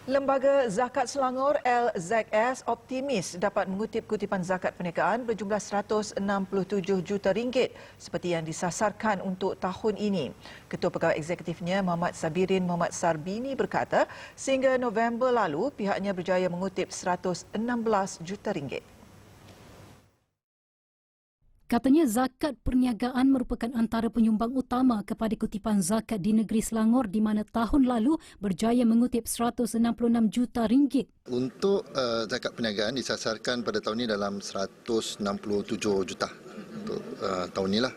Lembaga Zakat Selangor LZS optimis dapat mengutip kutipan zakat perniagaan berjumlah RM167 juta seperti yang disasarkan untuk tahun ini. Ketua Pegawai Eksekutifnya Muhammad Sabirin Muhammad Sarbini berkata sehingga November lalu pihaknya berjaya mengutip RM116 juta. Katanya zakat perniagaan merupakan antara penyumbang utama kepada kutipan zakat di negeri Selangor di mana tahun lalu berjaya mengutip RM166 juta. Untuk zakat perniagaan disasarkan pada tahun ini dalam 167 juta untuk tahun ini lah.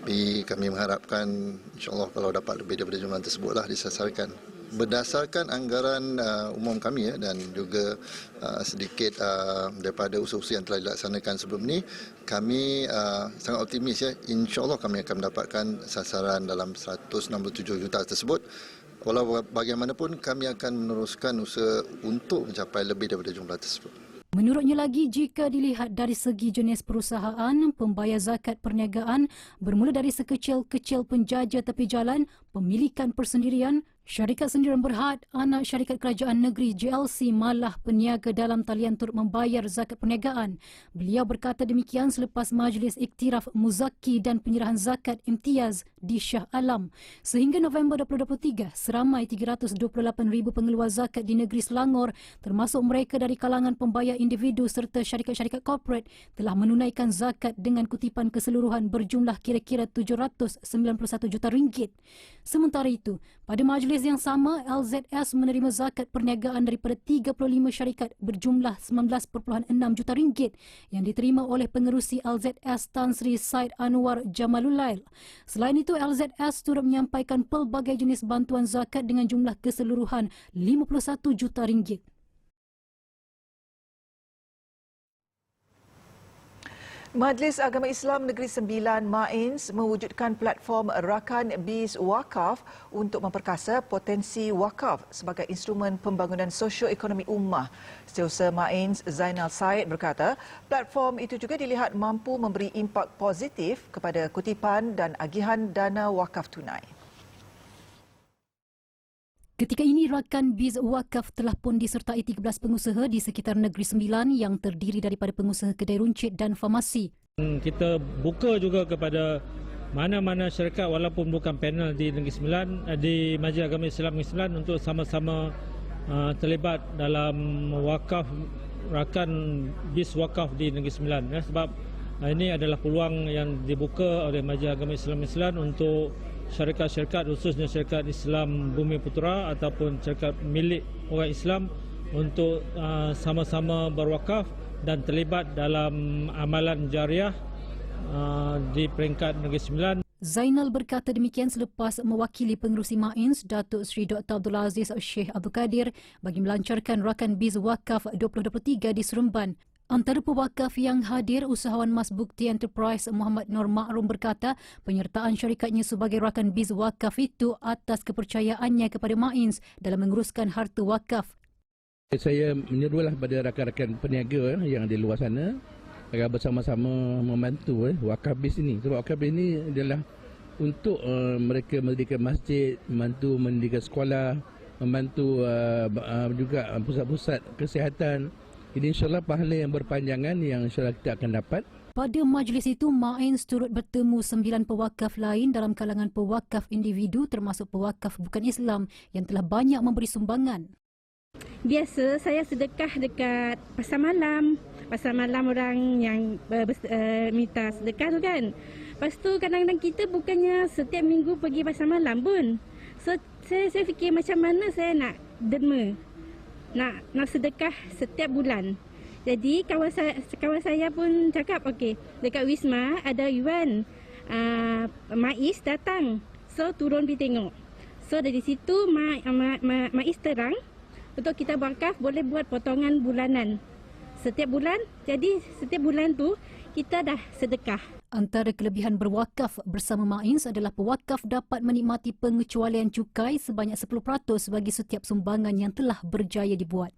Tapi kami mengharapkan insyaAllah kalau dapat lebih daripada jumlah tersebutlah disasarkan. Berdasarkan anggaran umum kami dan juga sedikit daripada usaha-usaha yang telah dilaksanakan sebelum ini, kami sangat optimis InsyaAllah kami akan mendapatkan sasaran dalam 167 juta tersebut. Walau bagaimanapun kami akan meneruskan usaha untuk mencapai lebih daripada jumlah tersebut. Menurutnya lagi, jika dilihat dari segi jenis perusahaan, pembayar zakat perniagaan bermula dari sekecil-kecil penjaja tepi jalan, pemilikan persendirian, syarikat sendirian berhad, anak syarikat kerajaan negeri JLC malah peniaga dalam talian turut membayar zakat perniagaan. Beliau berkata demikian selepas Majlis Iktiraf Muzaki dan Penyerahan Zakat Imtiaz di Shah Alam. Sehingga November 2023, seramai 328,000 pengeluar zakat di negeri Selangor, termasuk mereka dari kalangan pembayar individu serta syarikat-syarikat korporat, telah menunaikan zakat dengan kutipan keseluruhan berjumlah kira-kira RM791 juta. Sementara itu, pada majlis yang sama, LZS menerima zakat perniagaan daripada 35 syarikat berjumlah RM19.6 juta yang diterima oleh pengerusi LZS Tan Sri Said Anwar Jamalulail. Selain itu, LZS turut menyampaikan pelbagai jenis bantuan zakat dengan jumlah keseluruhan RM51 juta. Majlis Agama Islam Negeri Sembilan Mains mewujudkan platform Rakan Biz Wakaf untuk memperkasa potensi wakaf sebagai instrumen pembangunan sosioekonomi ummah. Setiausaha Mains Zainal Said berkata, platform itu juga dilihat mampu memberi impak positif kepada kutipan dan agihan dana wakaf tunai. Ketika ini, Rakan Biz Wakaf telah pun disertai 13 pengusaha di sekitar Negeri Sembilan yang terdiri daripada pengusaha kedai runcit dan farmasi. Kita buka juga kepada mana-mana syarikat walaupun bukan panel di Negeri Sembilan, di Majlis Agama Islam Negeri Sembilan untuk sama-sama terlibat dalam wakaf, Rakan Biz Wakaf di Negeri Sembilan. Sebab ini adalah peluang yang dibuka oleh Majlis Agama Islam Negeri Sembilan untuk syarikat-syarikat khususnya syarikat Islam Bumi Putera ataupun syarikat milik orang Islam untuk sama-sama berwakaf dan terlibat dalam amalan jariah di peringkat Negeri Sembilan. Zainal berkata demikian selepas mewakili pengerusi Mains Datuk Seri Dr. Abdul Aziz Sheikh Abdul Kadir bagi melancarkan Rakan Biz Wakaf 2023 di Seremban. Antara pewakaf yang hadir, usahawan Mas Bukti Enterprise Muhammad Nur Ma'rum berkata penyertaan syarikatnya sebagai Rakan Biz Wakaf itu atas kepercayaannya kepada Mains dalam menguruskan harta wakaf. Saya menyerulah pada rakan-rakan peniaga yang di luar sana agar bersama-sama membantu wakaf biz ini. Sebab wakaf biz ini adalah untuk mereka mendirikan masjid, membantu mendirikan sekolah, membantu juga pusat-pusat kesihatan. Ini insyaAllah pahala yang berpanjangan yang insyaAllah kita akan dapat. Pada majlis itu, Mains turut bertemu 9 pewakaf lain dalam kalangan pewakaf individu termasuk pewakaf bukan Islam yang telah banyak memberi sumbangan. Biasa saya sedekah dekat pasar malam. Pasar malam orang yang minta sedekah tu kan. Lepas tu kadang-kadang kita bukannya setiap minggu pergi pasar malam pun. So saya fikir macam mana saya nak derma. Nak sedekah setiap bulan. Jadi kawan saya pun cakap okey, dekat Wisma ada event Mais datang. So turun pergi tengok. So dari situ Mais terang untuk kita wakaf boleh buat potongan bulanan. Setiap bulan, jadi setiap bulan tu kita dah sedekah. Antara kelebihan berwakaf bersama Mains adalah pewakaf dapat menikmati pengecualian cukai sebanyak 10% bagi setiap sumbangan yang telah berjaya dibuat.